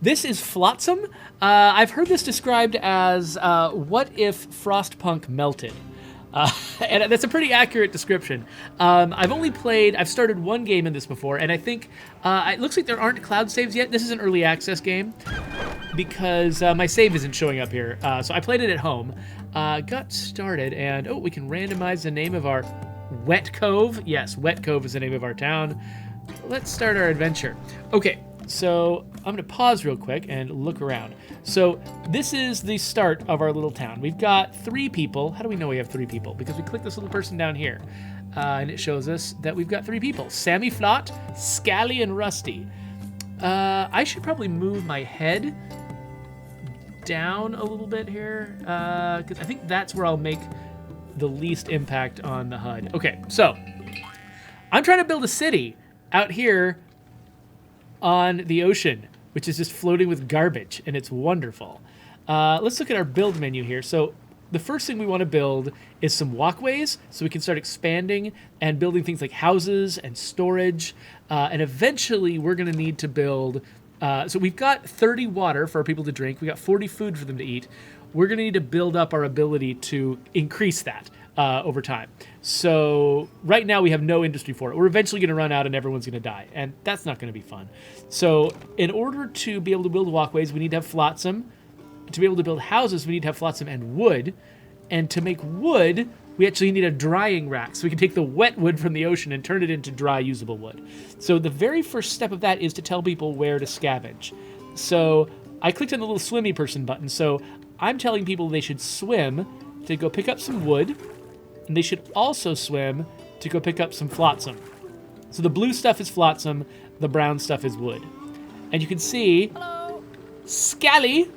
This is Flotsam. I've heard this described as what if Frostpunk melted? And that's a pretty accurate description. I've started one game in this before, and I think it looks like there aren't cloud saves yet. This is an early access game because my save isn't showing up here. So I played it at home, got started, and we can randomize the name of our Wet Cove. Yes, Wet Cove is the name of our town. Let's start our adventure. Okay, so I'm going to pause real quick and look around. So this is the start of our little town. We've got 3 people. How do we know we have 3 people? Because we click this little person down here, and it shows us that we've got 3 people. Sammy Flot, Scally, and Rusty. I should probably move my head down a little bit here, because I think that's where I'll make the least impact on the HUD. Okay, so I'm trying to build a city out here on the ocean, which is just floating with garbage, and it's wonderful. Let's look at our build menu here. So the first thing we want to build is some walkways so we can start expanding and building things like houses and storage. And eventually we're going to need to build... so we've got 30 water for our people to drink. We got 40 food for them to eat. We're going to need to build up our ability to increase that over time. So right now we have no industry for it. We're eventually going to run out and everyone's going to die, and that's not going to be fun. So in order to be able to build walkways, we need to have Flotsam. To be able to build houses, we need to have Flotsam and wood. And to make wood, we actually need a drying rack, so we can take the wet wood from the ocean and turn it into dry, usable wood. So the very first step of that is to tell people where to scavenge. So I clicked on the little swimmy person button, so I'm telling people they should swim to go pick up some wood, and they should also swim to go pick up some Flotsam. So the blue stuff is Flotsam, the brown stuff is wood. And you can see Scally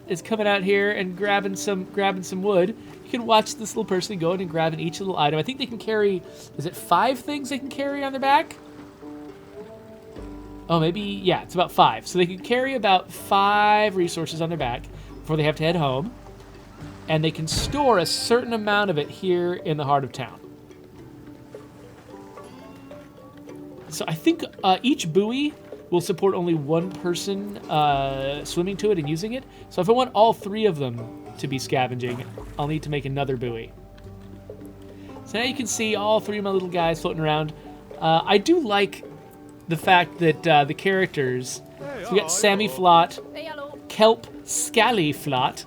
is coming out here and grabbing some wood. You can watch this little person go in and grabbing each little item. I think they can carry, is it 5 things they can carry on their back? Oh, maybe, yeah, it's about 5. So they can carry about 5 resources on their back before they have to head home. And they can store a certain amount of it here in the heart of town. So I think each buoy will support only one person swimming to it and using it. So if I want all 3 of them to be scavenging, I'll need to make another buoy. So now you can see all 3 of my little guys floating around. I do like the fact that the characters, so we got Sammy Flot, Kelp Scally Flot,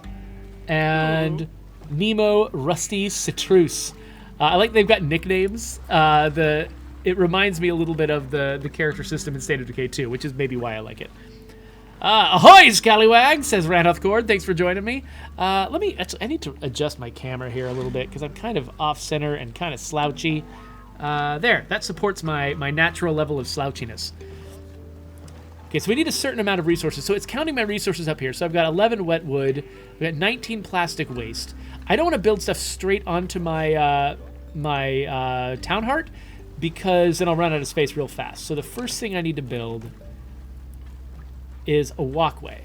and Nemo Rusty Citrus. I like they've got nicknames. It reminds me a little bit of the character system in State of Decay 2, which is maybe why I like it. Ahoy, Scallywag, says Randolph Cord. Thanks for joining me. I need to adjust my camera here a little bit because I'm kind of off-center and kind of slouchy. There, that supports my natural level of slouchiness. Okay, so we need a certain amount of resources. So it's counting my resources up here. So I've got 11 wet wood. I've got 19 plastic waste. I don't want to build stuff straight onto my town heart because then I'll run out of space real fast. So the first thing I need to build is a walkway.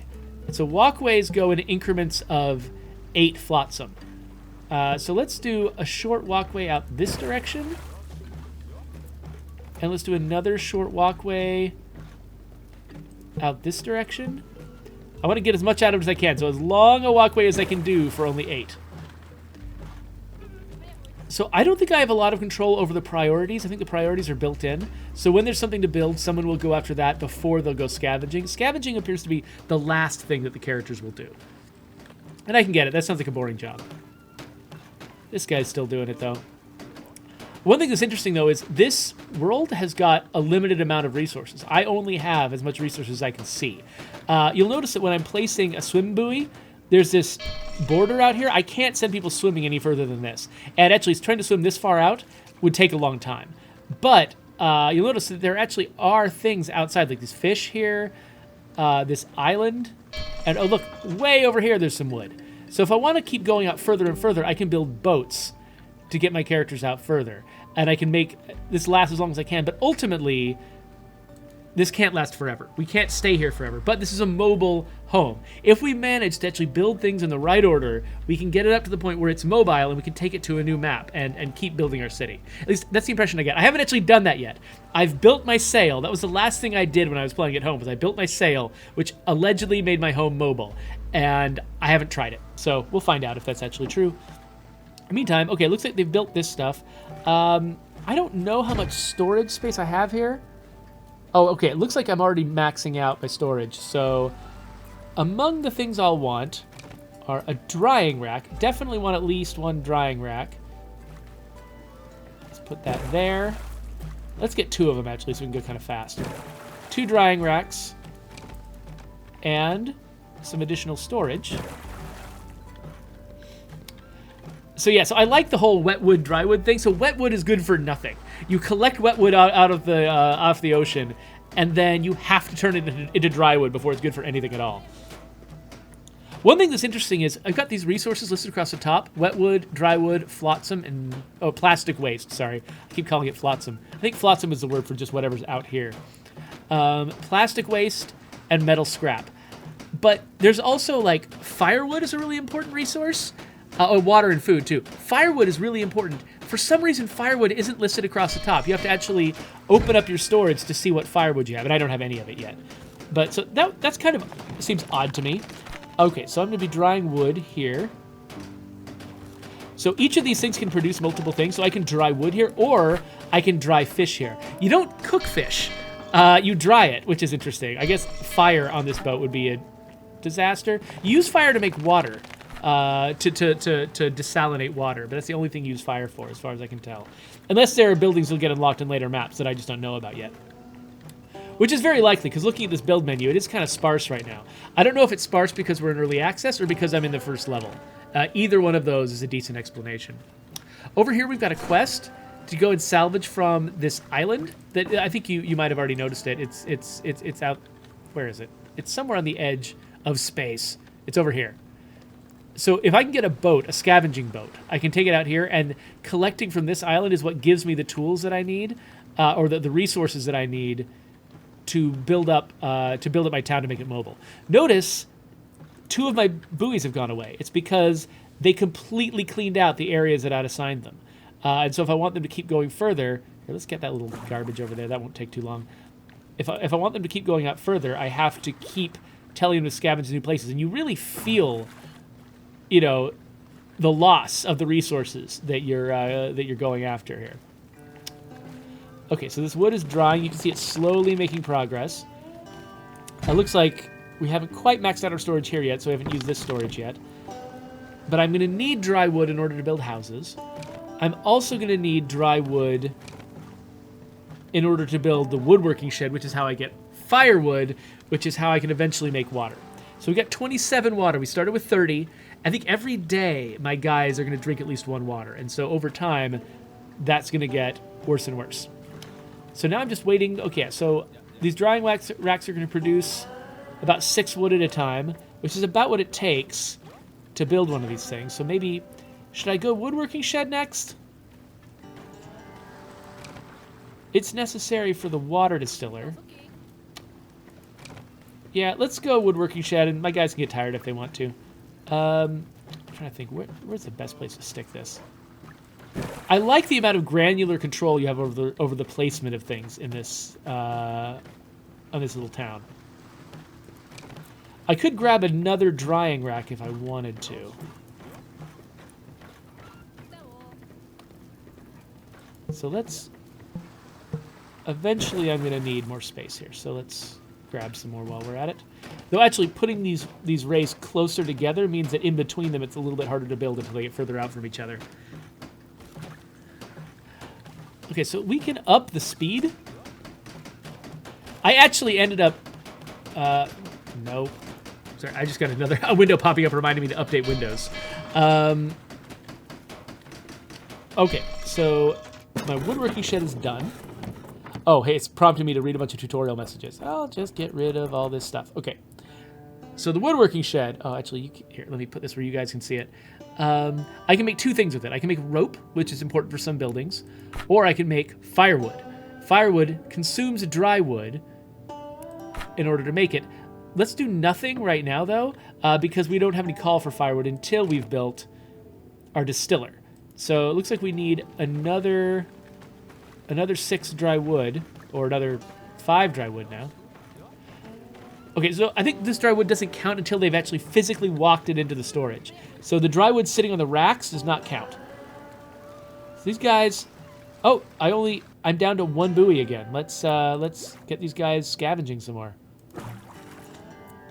So walkways go in increments of 8 Flotsam. So let's do a short walkway out this direction. And let's do another short walkway out this direction. I want to get as much out of it as I can, so as long a walkway as I can do for only 8. So I don't think I have a lot of control over the priorities. I think the priorities are built in. So when there's something to build, someone will go after that before they'll go scavenging. Scavenging appears to be the last thing that the characters will do. And I can get it. That sounds like a boring job. This guy's still doing it, though. One thing that's interesting, though, is this world has got a limited amount of resources. I only have as much resources as I can see. You'll notice that when I'm placing a swim buoy, there's this border out here. I can't send people swimming any further than this. And actually, trying to swim this far out would take a long time. But you'll notice that there actually are things outside, like these fish here, this island. And, oh, look, way over here there's some wood. So if I want to keep going out further and further, I can build boats to get my characters out further. And I can make this last as long as I can. But ultimately, this can't last forever. We can't stay here forever, but this is a mobile home. If we manage to actually build things in the right order, we can get it up to the point where it's mobile and we can take it to a new map and keep building our city. At least that's the impression I get. I haven't actually done that yet. I've built my sail. That was the last thing I did when I was playing at home, was I built my sail, which allegedly made my home mobile, and I haven't tried it. So we'll find out if that's actually true. In the meantime, okay, it looks like they've built this stuff. I don't know how much storage space I have here. Oh, okay, it looks like I'm already maxing out my storage. So among the things I'll want are a drying rack. Definitely want at least one drying rack. Let's put that there. Let's get 2 of them, actually, so we can go kind of fast. 2 drying racks. And some additional storage. So yeah, so I like the whole wet wood, dry wood thing. So wet wood is good for nothing. You collect wet wood out of the ocean, and then you have to turn it into dry wood before it's good for anything at all. One thing that's interesting is I've got these resources listed across the top: wet wood, dry wood, flotsam, and plastic waste. Sorry, I keep calling it flotsam. I think flotsam is the word for just whatever's out here. Plastic waste and metal scrap. But there's also like firewood is a really important resource. Water and food, too. Firewood is really important. For some reason, firewood isn't listed across the top. You have to actually open up your storage to see what firewood you have, and I don't have any of it yet. But so that's kind of seems odd to me. Okay, so I'm going to be drying wood here. So each of these things can produce multiple things. So I can dry wood here, or I can dry fish here. You don't cook fish. You dry it, which is interesting. I guess fire on this boat would be a disaster. You use fire to make water. To desalinate water, but that's the only thing you use fire for, as far as I can tell. Unless there are buildings you'll get unlocked in later maps that I just don't know about yet. Which is very likely, because looking at this build menu, it is kind of sparse right now. I don't know if it's sparse because we're in early access or because I'm in the first level. Either one of those is a decent explanation. Over here we've got a quest to go and salvage from this island that I think you might have already noticed it. It's out. Where is it? It's somewhere on the edge of space. It's over here. So if I can get a boat, a scavenging boat, I can take it out here, and collecting from this island is what gives me the tools that I need, or the resources that I need to build up my town to make it mobile. Notice 2 of my buoys have gone away. It's because they completely cleaned out the areas that I'd assigned them. And so if I want them to keep going further, here, let's get that little garbage over there. That won't take too long. If I want them to keep going out further, I have to keep telling them to scavenge new places. And you really feel, you know, the loss of the resources that you're going after here. Okay, so this wood is drying. You can see it's slowly making progress. It looks like we haven't quite maxed out our storage here yet, so we haven't used this storage yet. But I'm going to need dry wood in order to build houses. I'm also going to need dry wood in order to build the woodworking shed, which is how I get firewood, which is how I can eventually make water. So we got 27 water. We started with 30. I think every day my guys are going to drink at least 1 water. And so over time, that's going to get worse and worse. So now I'm just waiting. Okay, so these drying racks are going to produce about 6 wood at a time, which is about what it takes to build one of these things. So maybe, should I go woodworking shed next? It's necessary for the water distiller. Yeah, let's go woodworking shed, and my guys can get tired if they want to. I'm trying to think, where's the best place to stick this? I like the amount of granular control you have over the placement of things in this on this little town. I could grab another drying rack if I wanted to. So let's... Eventually I'm going to need more space here, so let's grab some more while we're at it. Though actually putting these rays closer together means that in between them it's a little bit harder to build until they get further out from each other. Okay, so we can up the speed. I actually ended up... no. Sorry, I just got a window popping up reminding me to update Windows. Okay, so my woodworking shed is done. Oh, hey, it's prompting me to read a bunch of tutorial messages. I'll just get rid of all this stuff. Okay, so the woodworking shed... Oh, actually, here, let me put this where you guys can see it. I can make 2 things with it. I can make rope, which is important for some buildings, or I can make firewood. Firewood consumes dry wood, in order to make it. Let's do nothing right now, though, because we don't have any call for firewood until we've built our distiller. So it looks like we need another 6 dry wood, or another 5 dry wood now. Okay, so I think this dry wood doesn't count until they've actually physically walked it into the storage. So the dry wood sitting on the racks does not count. So these guys... Oh, I'm down to 1 buoy again. Let's get these guys scavenging some more.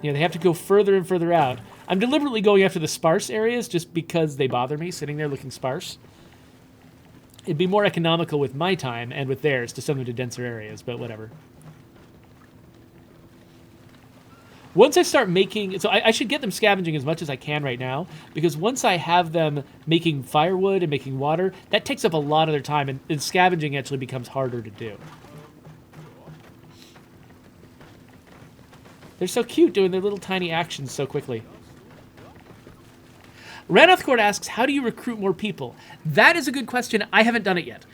Yeah, they have to go further and further out. I'm deliberately going after the sparse areas just because they bother me, sitting there looking sparse. It'd be more economical with my time and with theirs to send them to denser areas, but whatever. Once I start making... So I should get them scavenging as much as I can right now, because once I have them making firewood and making water, that takes up a lot of their time, and scavenging actually becomes harder to do. They're so cute doing their little tiny actions so quickly. Ranothcourt asks, how do you recruit more people? That is a good question. I haven't done it yet.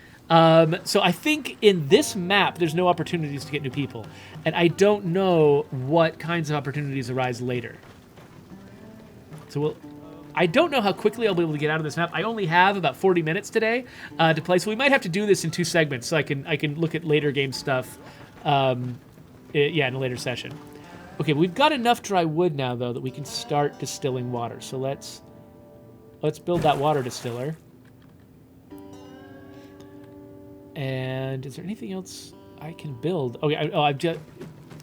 So I think in this map, there's no opportunities to get new people. And I don't know what kinds of opportunities arise later. So I don't know how quickly I'll be able to get out of this map. I only have about 40 minutes today to play, so we might have to do this in 2 segments so I can look at later game stuff in a later session. Okay, we've got enough dry wood now, though, that we can start distilling water. So let's build that water distiller. And is there anything else I can build? Okay, I've just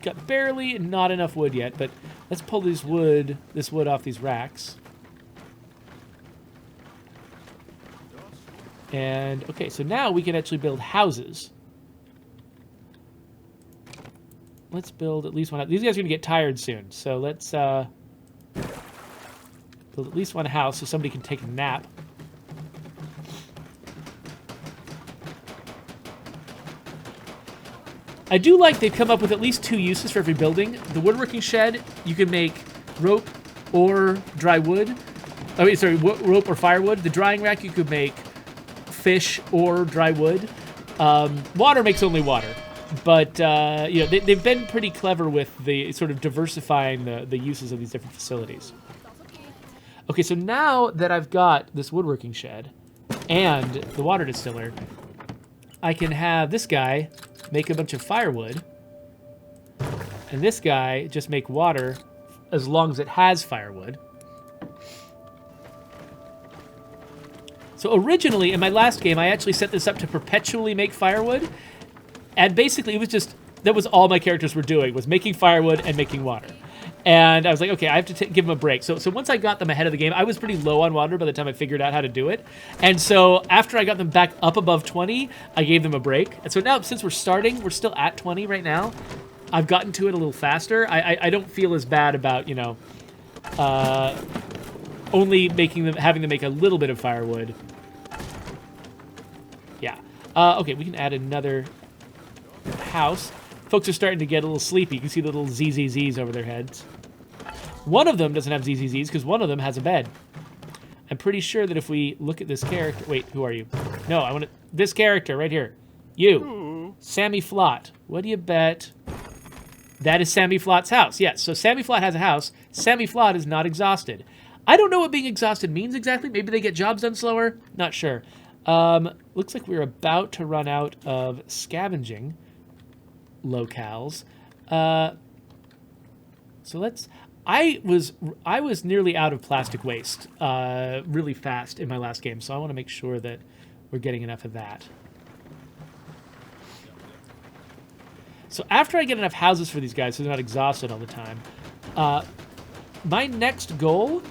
got barely not enough wood yet, but let's pull this wood off these racks. And, okay, so now we can actually build houses. Let's build at least one. These guys are going to get tired soon, so let's build at least one house so somebody can take a nap. I do like they've come up with at least 2 uses for every building. The woodworking shed, you can make rope or dry wood. I mean, sorry, rope or firewood. The drying rack, you could make fish or dry wood. Water makes only water. But, they've been pretty clever with the sort of diversifying the uses of these different facilities. Okay, so now that I've got this woodworking shed and the water distiller, I can have this guy make a bunch of firewood, and this guy just make water as long as it has firewood. So originally, in my last game, I actually set this up to perpetually make firewood, and basically it was just, that was all my characters were doing, was making firewood and making water. And I was like, okay, I have to give them a break. So once I got them ahead of the game, I was pretty low on water by the time I figured out how to do it. And so after I got them back up above 20, I gave them a break. And so now, since we're starting, we're still at 20 right now. I've gotten to it a little faster. I don't feel as bad about, only having them make a little bit of firewood. Yeah. Okay, we can add another house. Folks are starting to get a little sleepy. You can see the little ZZZs over their heads. One of them doesn't have ZZZs because one of them has a bed. I'm pretty sure that if we look at this character... Wait, who are you? No, I want to... This character right here. You. Sammy Flott. What do you bet? That is Sammy Flott's house. Yes, so Sammy Flott has a house. Sammy Flott is not exhausted. I don't know what being exhausted means exactly. Maybe they get jobs done slower. Not sure. Looks like we're about to run out of scavenging locales. So let's... I was nearly out of plastic waste really fast in my last game, so I want to make sure that we're getting enough of that. So after I get enough houses for these guys so they're not exhausted all the time, my next goal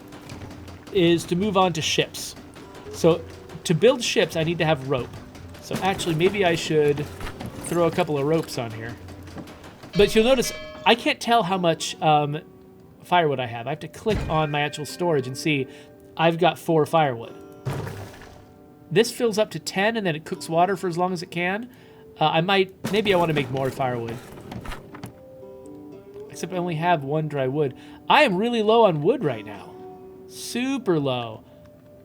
is to move on to ships. So to build ships, I need to have rope. So actually, maybe I should throw a couple of ropes on here. But you'll notice I can't tell how much firewood I have. I have to click on my actual storage and see I've got 4 firewood. This fills up to 10 and then it cooks water for as long as it can. Maybe I want to make more firewood. Except I only have 1 dry wood. I am really low on wood right now. Super low.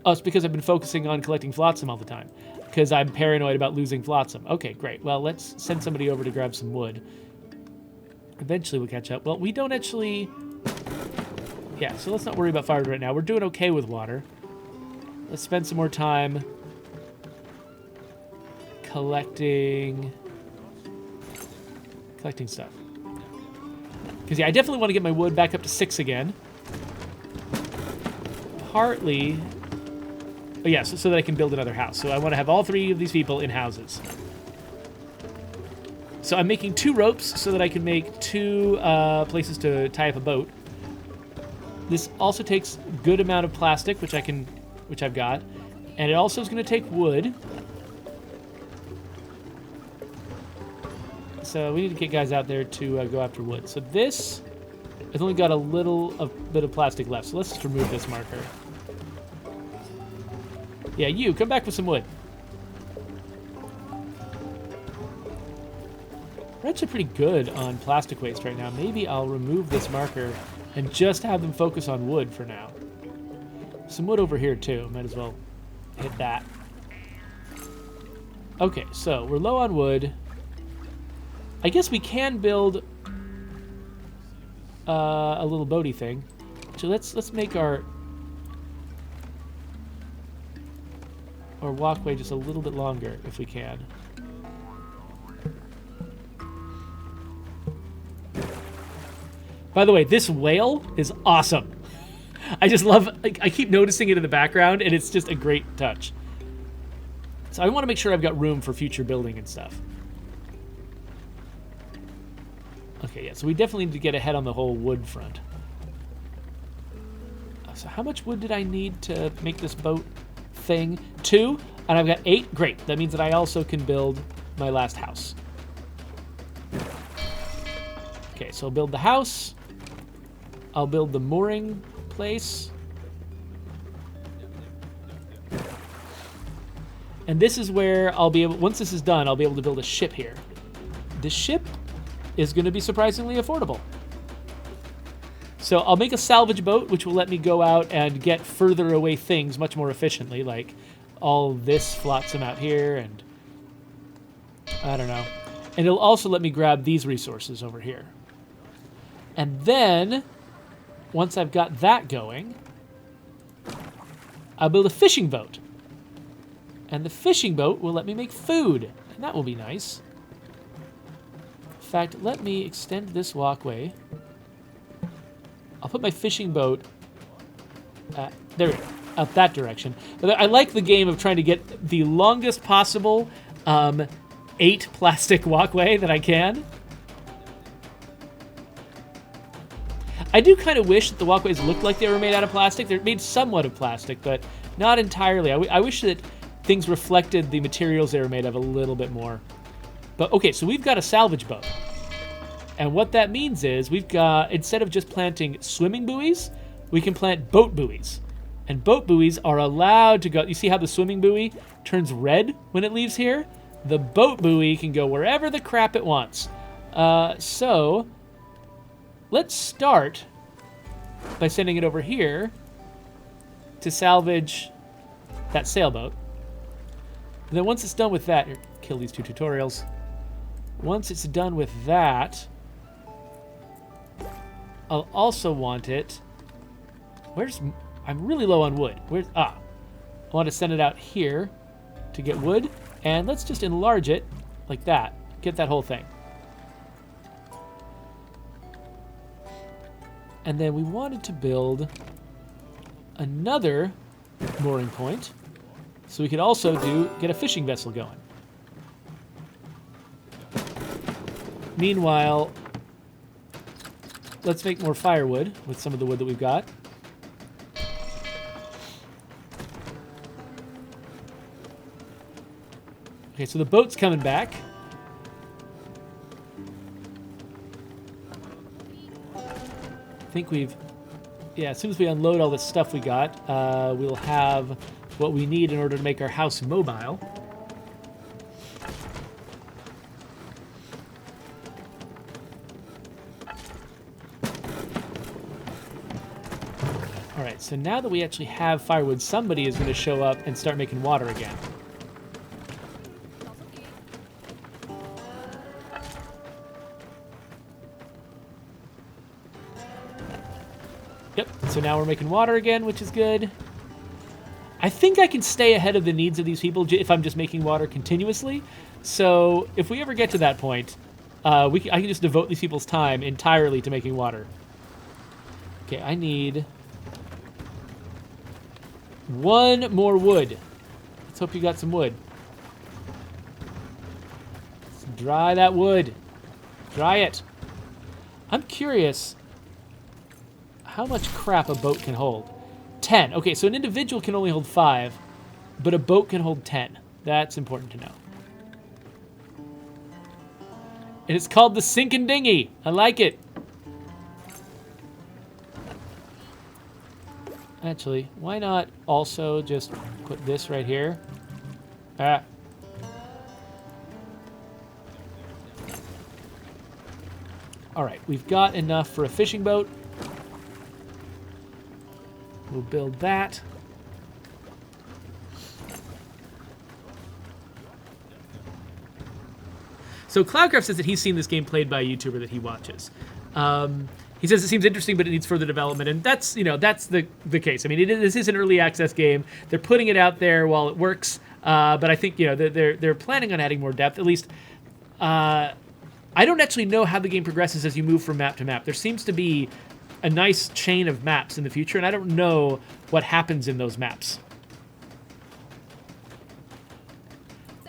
Oh, it's because I've been focusing on collecting Flotsam all the time. Because I'm paranoid about losing Flotsam. Okay, great. Well, let's send somebody over to grab some wood. Eventually we'll catch up. Well, we don't actually... Yeah, so let's not worry about firewood right now. We're doing okay with water. Let's spend some more time collecting stuff. Because, yeah, I definitely want to get my wood back up to 6 again. Partly... Oh, yeah, so that I can build another house. So I want to have all 3 of these people in houses. So I'm making 2 ropes so that I can make 2 places to tie up a boat. This also takes a good amount of plastic, which I've got. And it also is going to take wood. So we need to get guys out there to go after wood. So this has only got a bit of plastic left. So let's just remove this marker. Yeah, you, come back with some wood. We're actually pretty good on plastic waste right now. Maybe I'll remove this marker and just have them focus on wood for now. Some wood over here too. Might as well hit that. Okay, so we're low on wood. I guess we can build a little boaty thing. So let's make our walkway just a little bit longer if we can. By the way, this whale is awesome. I just love, I keep noticing it in the background, and it's just a great touch. So I want to make sure I've got room for future building and stuff. Okay, yeah, so we definitely need to get ahead on the whole wood front. So how much wood did I need to make this boat thing? 2, and I've got 8. Great, that means that I also can build my last house. Okay, so I'll build the house. I'll build the mooring place. And this is where I'll be able, once this is done, I'll be able to build a ship here. This ship is going to be surprisingly affordable. So I'll make a salvage boat, which will let me go out and get further away things much more efficiently, like all this flotsam out here, and I don't know. And it'll also let me grab these resources over here. And then, once I've got that going, I'll build a fishing boat. And the fishing boat will let me make food, and that will be nice. In fact, let me extend this walkway. I'll put my fishing boat, there we go, out that direction. But I like the game of trying to get the longest possible 8 plastic walkway that I can. I do kind of wish that the walkways looked like they were made out of plastic. They're made somewhat of plastic, but not entirely. I wish that things reflected the materials they were made of a little bit more. But okay, so we've got a salvage boat. And what that means is we've got, instead of just planting swimming buoys, we can plant boat buoys. And boat buoys are allowed to go, you see how the swimming buoy turns red when it leaves here? The boat buoy can go wherever the crap it wants. So let's start by sending it over here to salvage that sailboat. And then once it's done with that, here, kill these 2 tutorials. Once it's done with that, I'll also want it, I'm really low on wood. I want to send it out here to get wood, and let's just enlarge it like that. Get that whole thing. And then we wanted to build another mooring point, so we could also get a fishing vessel going. Meanwhile, let's make more firewood with some of the wood that we've got. Okay, so the boat's coming back. I think as soon as we unload all this stuff we got, we'll have what we need in order to make our house mobile. All right, so now that we actually have firewood, somebody is going to show up and start making water again. Yep, so now we're making water again, which is good. I think I can stay ahead of the needs of these people if I'm just making water continuously. So if we ever get to that point, I can just devote these people's time entirely to making water. Okay, I need 1 more wood. Let's hope you got some wood. Let's dry that wood. Dry it. I'm curious how much crap a boat can hold. 10. Okay, so an individual can only hold 5, but a boat can hold 10. That's important to know. And it's called the Sinking Dinghy. I like it. Actually, why not also just put this right here? Ah. All right, we've got enough for a fishing boat. We'll build that. So Cloudcraft says that he's seen this game played by a YouTuber that he watches. He says it seems interesting, but it needs further development, and that's the case. I mean, this is an early access game. They're putting it out there while it works, but I think they're planning on adding more depth. At least, I don't actually know how the game progresses as you move from map to map. There seems to be a nice chain of maps in the future, and I don't know what happens in those maps.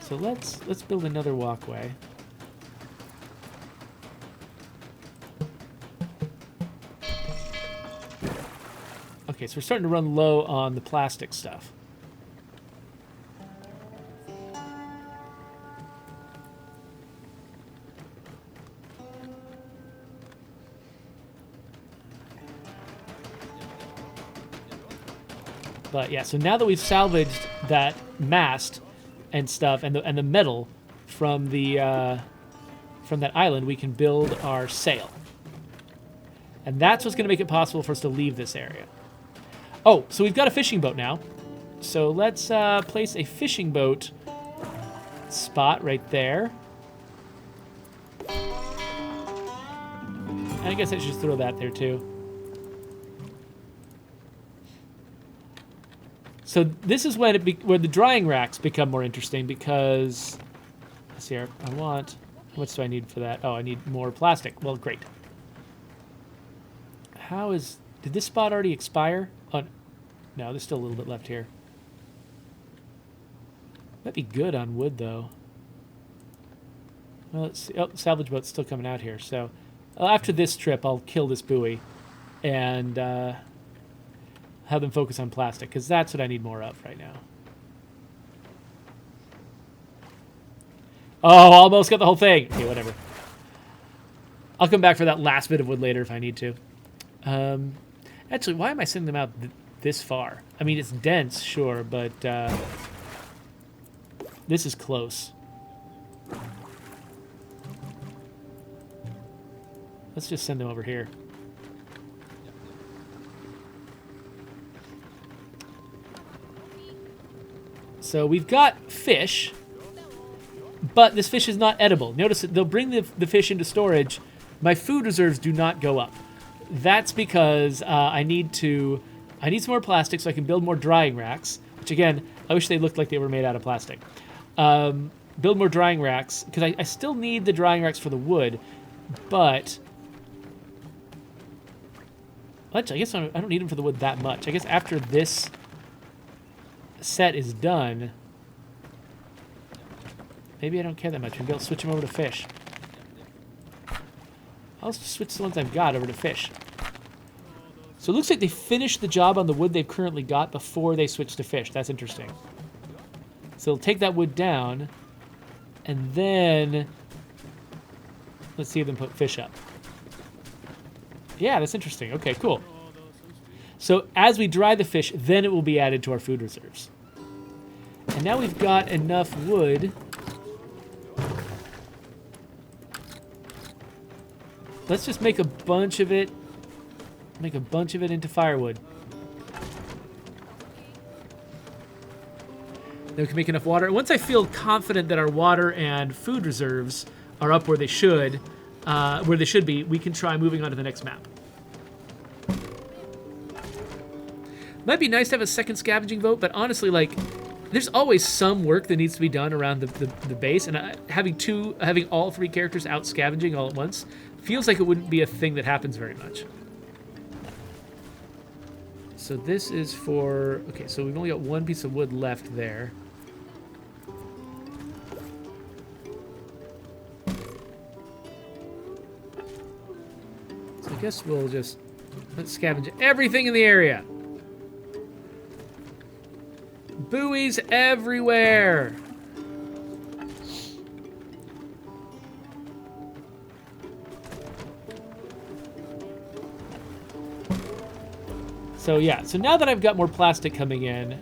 So let's build another walkway. Okay, so we're starting to run low on the plastic stuff. But yeah, so now that we've salvaged that mast and stuff, and the metal from that island, we can build our sail. And that's what's going to make it possible for us to leave this area. Oh, so we've got a fishing boat now. So let's place a fishing boat spot right there. I guess I should just throw that there too. So this is when where the drying racks become more interesting because, let's see here, how much do I need for that? Oh, I need more plastic. Well, great. Did this spot already expire? Oh, no, there's still a little bit left here. Might be good on wood, though. Well, let's see. Oh, salvage boat's still coming out here. So after this trip, I'll kill this buoy and have them focus on plastic, because that's what I need more of right now. Oh, almost got the whole thing. Okay, whatever. I'll come back for that last bit of wood later if I need to. Actually, why am I sending them out this far? I mean, it's dense, sure, but this is close. Let's just send them over here. So we've got fish, but this fish is not edible. Notice that they'll bring the fish into storage. My food reserves do not go up. That's because I need some more plastic so I can build more drying racks, which again, I wish they looked like they were made out of plastic. Build more drying racks, because I still need the drying racks for the wood, but actually, I guess I don't need them for the wood that much. I guess after this set is done, maybe I don't care that much. Maybe I'll switch them over to fish. I'll switch the ones I've got over to fish. So it looks like they finished the job on the wood they've currently got before they switched to fish. That's interesting. So they'll take that wood down, and then let's see them put fish up. Yeah, that's interesting. Okay, cool. So as we dry the fish, then it will be added to our food reserves. And now we've got enough wood. Let's just make a bunch of it. Make a bunch of it into firewood. Then we can make enough water. Once I feel confident that our water and food reserves are up where they should be, we can try moving on to the next map. Might be nice to have a second scavenging boat, but honestly, like, there's always some work that needs to be done around the base, and having all 3 characters out scavenging all at once feels like it wouldn't be a thing that happens very much. So this is for... Okay, so we've only got 1 piece of wood left there. So I guess we'll just... Let's scavenge everything in the area. Buoys everywhere. So yeah, so now that I've got more plastic coming in,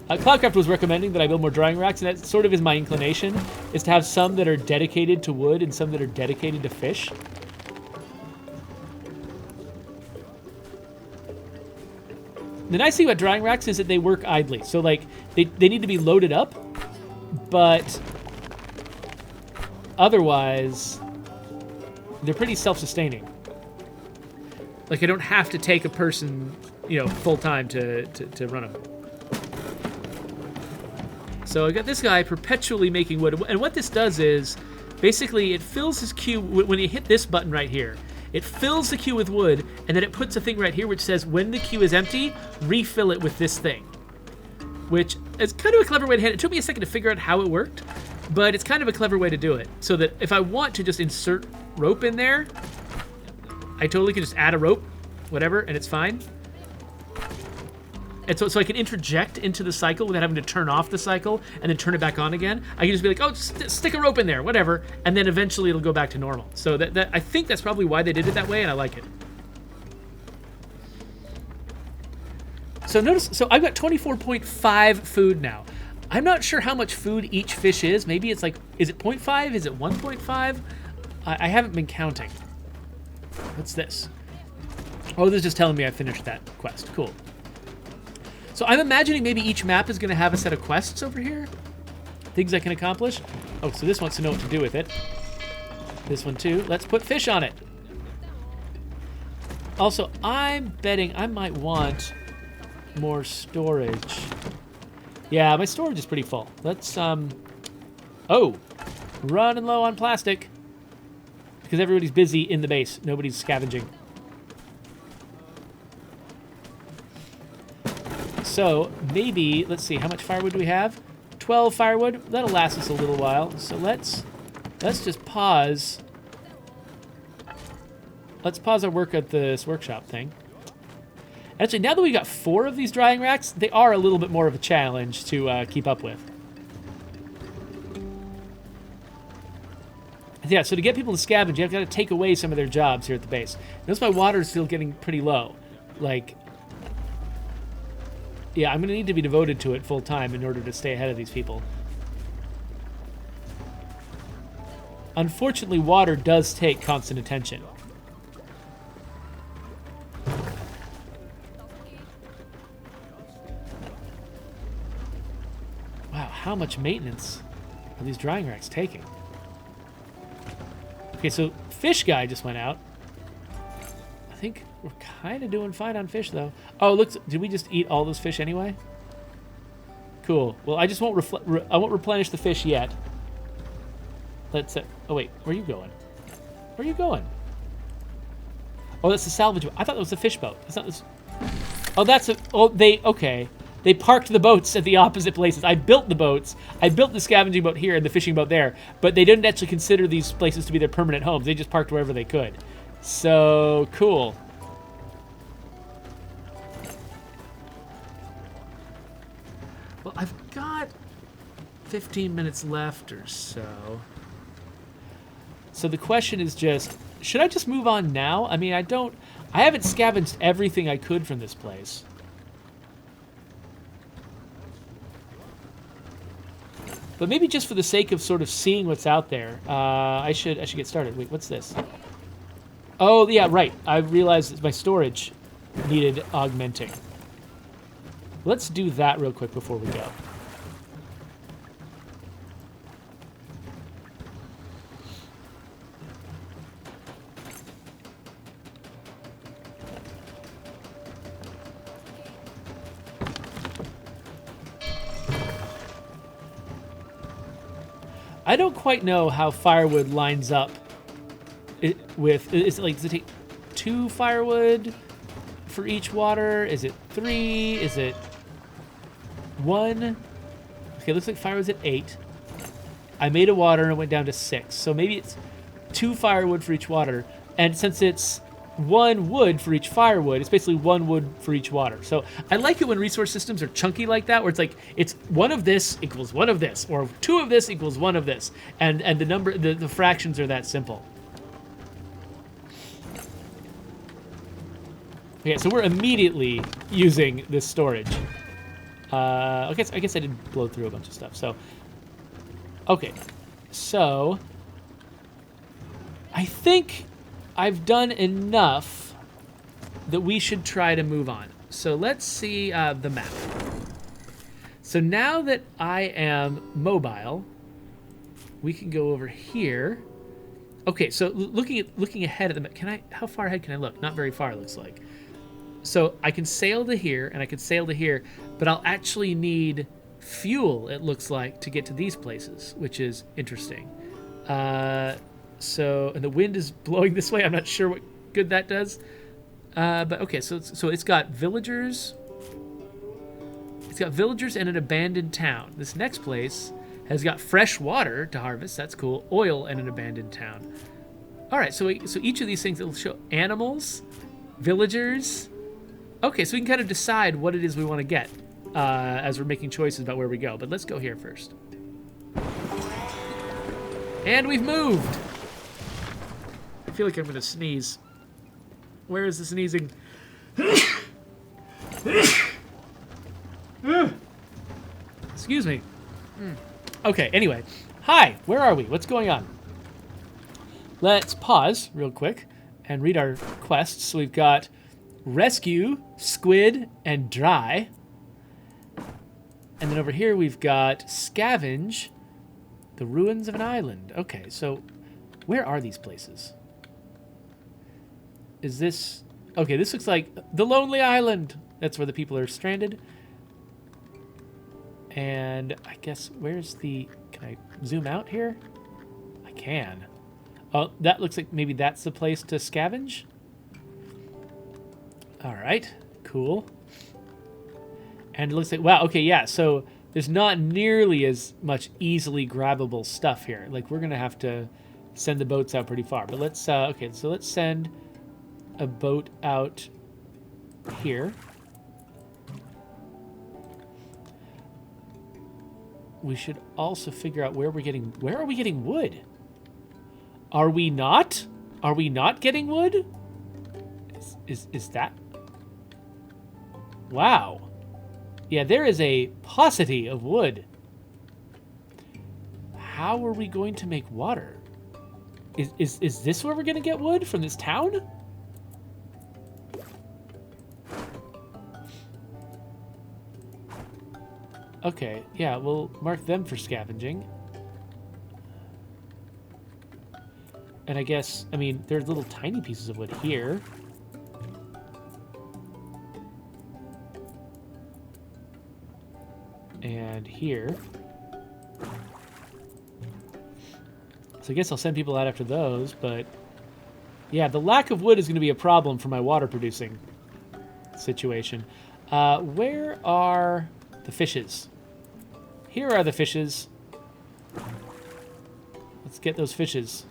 Cloudcraft was recommending that I build more drying racks, and that sort of is my inclination, is to have some that are dedicated to wood and some that are dedicated to fish. The nice thing about drying racks is that they work idly. So, like, they need to be loaded up, but otherwise, they're pretty self-sustaining. Like, I don't have to take a person, you know, full-time to run them. So I got this guy perpetually making wood. And what this does is, basically, it fills his queue, when you hit this button right here, it fills the queue with wood, and then it puts a thing right here which says, when the queue is empty, refill it with this thing. Which is kind of a clever way to handle it. It took me a second to figure out how it worked, but it's kind of a clever way to do it. So that if I want to just insert rope in there, I totally can just add a rope, whatever, and it's fine. And so I can interject into the cycle without having to turn off the cycle and then turn it back on again. I can just be like, oh, stick a rope in there, whatever, and then eventually it'll go back to normal. So that I think that's probably why they did it that way, and I like it. So notice, so I've got 24.5 food now. I'm not sure how much food each fish is. Maybe it's like, is it 0.5? Is it 1.5? I haven't been counting. What's this? Oh, this is just telling me I finished that quest. Cool. So I'm imagining maybe each map is going to have a set of quests over here. Things I can accomplish. Oh, so this wants to know what to do with it. This one too. Let's put fish on it. Also, I'm betting I might want more storage. Yeah, my storage is pretty full. Let's, oh, running low on plastic. Because everybody's busy in the base. Nobody's scavenging. So maybe, let's see, how much firewood do we have? 12 firewood. That'll last us a little while. So let's just pause. Let's pause our work at this workshop thing. Actually, now that we've got 4 of these drying racks, they are a little bit more of a challenge to keep up with. Yeah, so to get people to scavenge, you've got to take away some of their jobs here at the base. Notice my water is still getting pretty low. Like, yeah, I'm going to need to be devoted to it full time in order to stay ahead of these people. Unfortunately, water does take constant attention. Wow, how much maintenance are these drying racks taking? Okay, so fish guy just went out. I think we're kind of doing fine on fish, though. Oh, look, did we just eat all those fish anyway? Cool. Well, I just won't I won't replenish the fish yet. Let's. Oh wait, where are you going? Where are you going? Oh, that's the salvage boat. I thought that was the fish boat. That's not this. Oh, that's a. Oh, okay. They parked the boats at the opposite places. I built the boats. I built the scavenging boat here and the fishing boat there, but they didn't actually consider these places to be their permanent homes. They just parked wherever they could. So cool. Well, I've got 15 minutes left or so. So the question is just, should I just move on now? I mean, I haven't scavenged everything I could from this place. But maybe just for the sake of sort of seeing what's out there, I should get started. Wait, what's this? Oh, yeah, right. I realized that my storage needed augmenting. Let's do that real quick before we go. I don't quite know how firewood lines up with... Is it take 2 firewood for each water? Is it 3? Is it 1? Okay, looks like firewood's at 8. I made a water and it went down to 6. So maybe it's 2 firewood for each water. And since it's 1 wood for each firewood, it's basically 1 wood for each water. So I like it when resource systems are chunky like that, where it's like it's 1 of this equals 1 of this, or 2 of this equals 1 of this, and the fractions are that simple. Okay, so we're immediately using this storage. I guess I did blow through a bunch of stuff. So okay, so I think I've done enough that we should try to move on. So let's see the map. So now that I am mobile, we can go over here. Okay, so looking ahead at the map, how far ahead can I look? Not very far, it looks like. So I can sail to here and I can sail to here, but I'll actually need fuel, it looks like, to get to these places, which is interesting. So, and the wind is blowing this way. I'm not sure what good that does. But okay, so it's got villagers. It's got villagers and an abandoned town. This next place has got fresh water to harvest. That's cool. Oil and an abandoned town. All right, so each of these things will show animals, villagers. Okay, so we can kind of decide what it is we want to get as we're making choices about where we go. But let's go here first. And we've moved. I feel like I'm going to sneeze. Where is the sneezing? Excuse me. Okay, anyway. Hi, where are we? What's going on? Let's pause real quick and read our quests. So we've got rescue, squid, and dry. And then over here we've got scavenge, the ruins of an island. Okay, so where are these places? Is this... Okay, this looks like the Lonely Island. That's where the people are stranded. And I guess, where's the... Can I zoom out here? I can. Oh, that looks like maybe that's the place to scavenge. All right, cool. And it looks like... Wow, okay, yeah, so there's not nearly as much easily grabbable stuff here. Like, we're going to have to send the boats out pretty far. But let's... okay, so let's send a boat out here. We should also figure out where we're getting... Where are we getting wood? Are we not? Are we not getting wood? Is that... Wow. Yeah, there is a paucity of wood. How are we going to make water? Is this where we're going to get wood? From this town? Okay, yeah, we'll mark them for scavenging. And I guess, I mean, there's little tiny pieces of wood here. And here. So I guess I'll send people out after those, but... Yeah, the lack of wood is going to be a problem for my water producing situation. Where are the fishes? Here are the fishes. Let's get those fishes.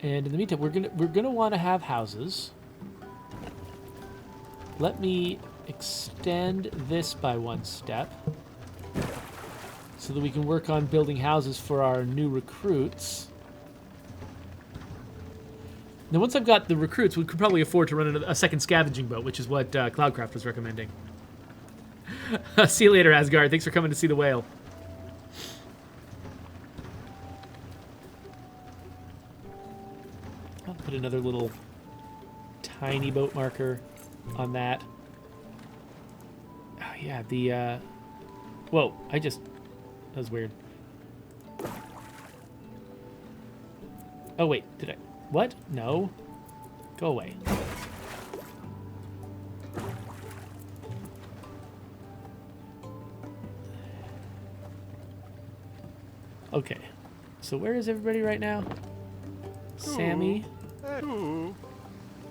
And in the meantime, we're gonna want to have houses. Let me extend this by 1 step so that we can work on building houses for our new recruits. Now, once I've got the recruits, we could probably afford to run a second scavenging boat, which is what Cloudcraft was recommending. See you later, Asgard. Thanks for coming to see the whale. I'll put another little tiny boat marker on that. Oh, yeah, the... Whoa, that was weird. Oh, wait, did I... What? No. Go away. Okay. So where is everybody right now? Sammy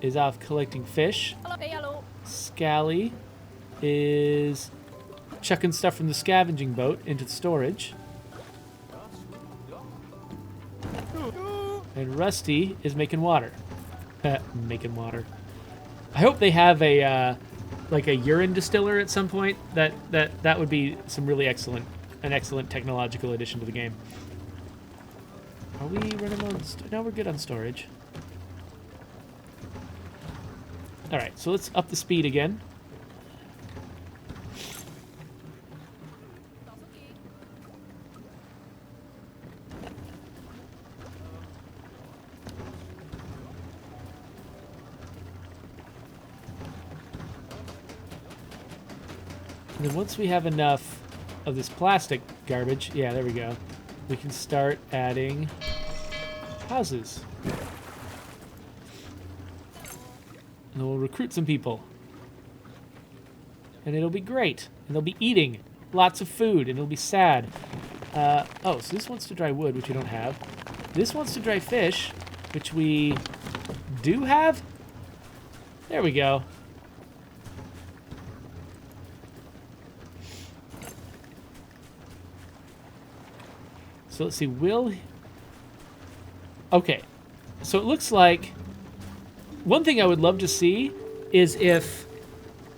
is off collecting fish. Hello. Scally is chucking stuff from the scavenging boat into the storage. And Rusty is making water. Making water. I hope they have a like a urine distiller at some point. That would be some really excellent technological addition to the game. Are we running on? No, we're good on storage. All right, so let's up the speed again. And then once we have enough of this plastic garbage, yeah, there we go, we can start adding houses. And then we'll recruit some people. And it'll be great. And they'll be eating lots of food, and it'll be sad. Oh, so this wants to dry wood, which we don't have. This wants to dry fish, which we do have. There we go. So let's see, okay, so it looks like one thing I would love to see is if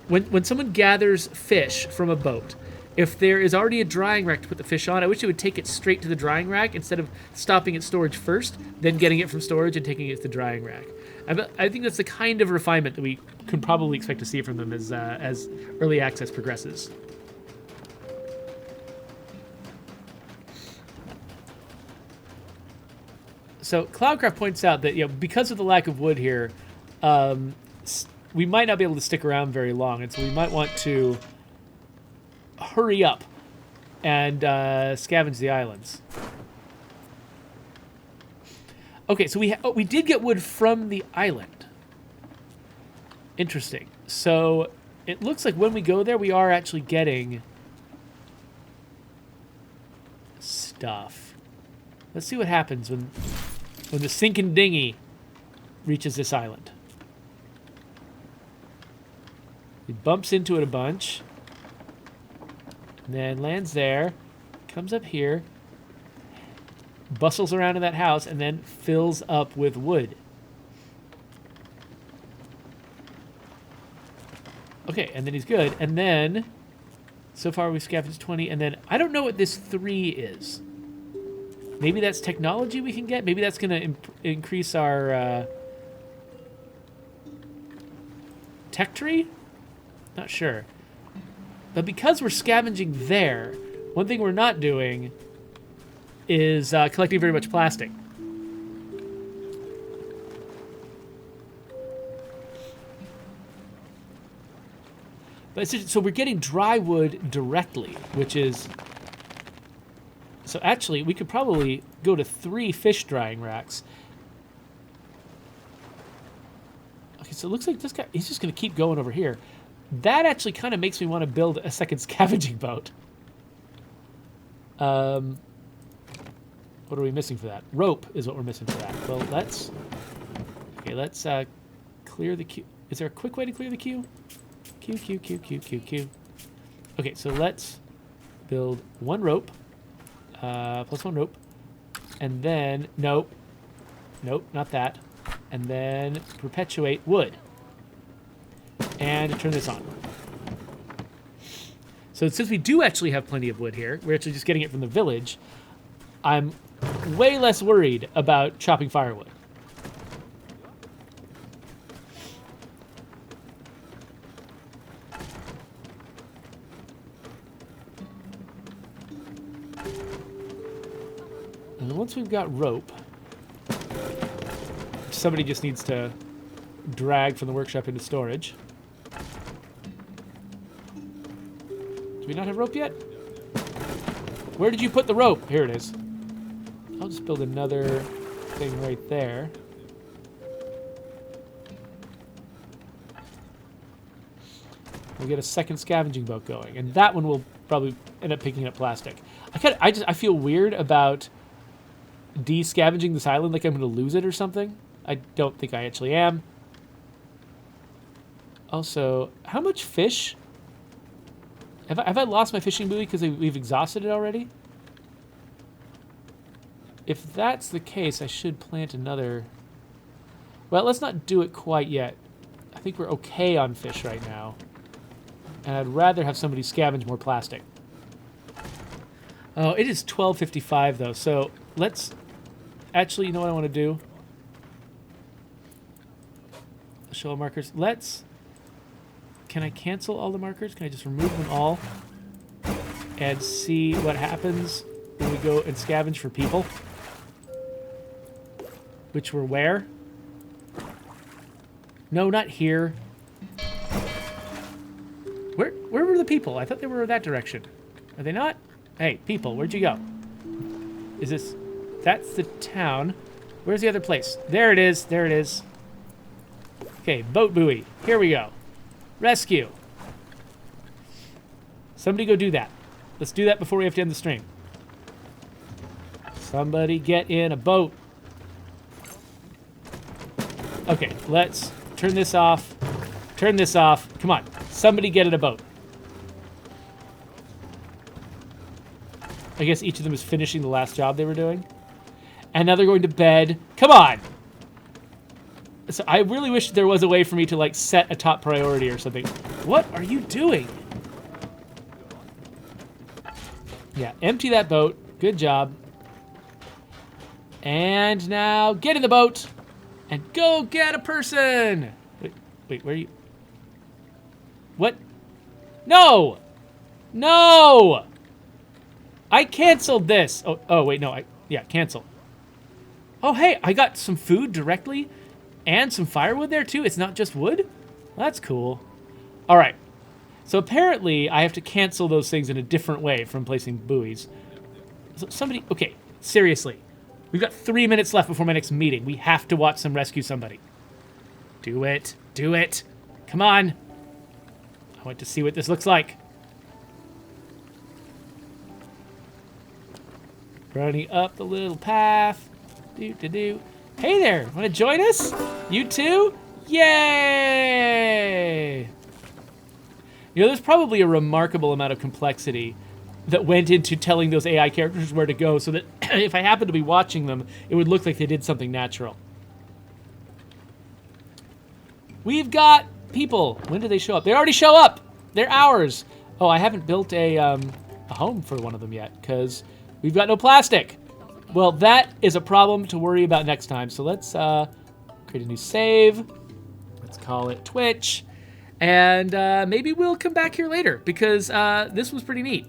when someone gathers fish from a boat, if there is already a drying rack to put the fish on, I wish it would take it straight to the drying rack instead of stopping at storage first, then getting it from storage and taking it to the drying rack. I think that's the kind of refinement that we could probably expect to see from them as early access progresses. So Cloudcraft points out that because of the lack of wood here, we might not be able to stick around very long, and so we might want to hurry up and scavenge the islands. Okay, so we did get wood from the island. Interesting. So it looks like when we go there, we are actually getting stuff. Let's see what happens when the sinking dinghy reaches this island. It bumps into it a bunch, and then lands there, comes up here, bustles around in that house, and then fills up with wood. Okay, and then he's good. And then, so far we've scavenged 20, and then I don't know what this 3 is. Maybe that's technology we can get. Maybe that's going to increase our tech tree? Not sure. But because we're scavenging there, one thing we're not doing is collecting very much plastic. But so we're getting dry wood directly, which is... So actually, we could probably go to 3 fish drying racks. Okay, so it looks like this guy, he's just going to keep going over here. That actually kind of makes me want to build a second scavenging boat. What are we missing for that? Rope is what we're missing for that. Well, let's clear the queue. Is there a quick way to clear the queue? Queue. Okay, so let's build 1 rope. Plus 1 rope, and then nope, not that, and then perpetuate wood, and turn this on. So since we do actually have plenty of wood here, we're actually just getting it from the village, I'm way less worried about chopping firewood. And once we've got rope, somebody just needs to drag from the workshop into storage. Do we not have rope yet? Where did you put the rope? Here it is. I'll just build another thing right there. We'll get a second scavenging boat going, and that one will probably end up picking up plastic. I feel weird about de-scavenging this island, like I'm going to lose it or something. I don't think I actually am. Also, how much fish? Have I lost my fishing buoy because we've exhausted it already? If that's the case, I should plant another. Well, let's not do it quite yet. I think we're okay on fish right now. And I'd rather have somebody scavenge more plastic. Oh, it is 12:55 though, so let's... Actually, you know what I want to do? Show markers. Let's... Can I cancel all the markers? Can I just remove them all? And see what happens when we go and scavenge for people? Which were where? No, not here. Where were the people? I thought they were that direction. Are they not? Hey, people, where'd you go? Is this... That's the town. Where's the other place? There it is. There it is. Okay, boat buoy. Here we go. Rescue. Somebody go do that. Let's do that before we have to end the stream. Somebody get in a boat. Okay, let's turn this off. Turn this off. Come on. Somebody get in a boat. I guess each of them is finishing the last job they were doing. And now they're going to bed. Come on! So I really wish there was a way for me to, like, set a top priority or something. What are you doing? Yeah, empty that boat. Good job. And now get in the boat and go get a person! Wait, where are you? What? No! No! I canceled this. Oh wait, no. Yeah, cancel. Oh, hey, I got some food directly and some firewood there too. It's not just wood? That's cool. All right. So apparently I have to cancel those things in a different way from placing buoys. So somebody, okay, seriously. We've got 3 minutes left before my next meeting. We have to watch some rescue somebody. Do it. Do it. Come on. I want to see what this looks like. Running up the little path. Do. Hey there, want to join us? You too? Yay! You know, there's probably a remarkable amount of complexity that went into telling those AI characters where to go so that if I happened to be watching them, it would look like they did something natural. We've got people. When do they show up? They already show up. They're ours. Oh, I haven't built a home for one of them yet because we've got no plastic. Well, that is a problem to worry about next time. So let's create a new save. Let's call it Twitch. And maybe we'll come back here later because this was pretty neat.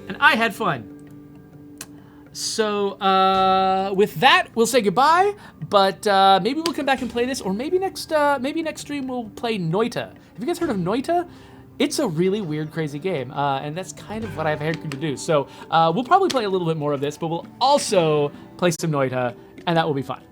And I had fun. So with that, we'll say goodbye. But maybe we'll come back and play this. Or maybe next stream we'll play Noita. Have you guys heard of Noita? It's a really weird, crazy game, and that's kind of what I've hired to do. So we'll probably play a little bit more of this, but we'll also play some Noita, and that will be fun.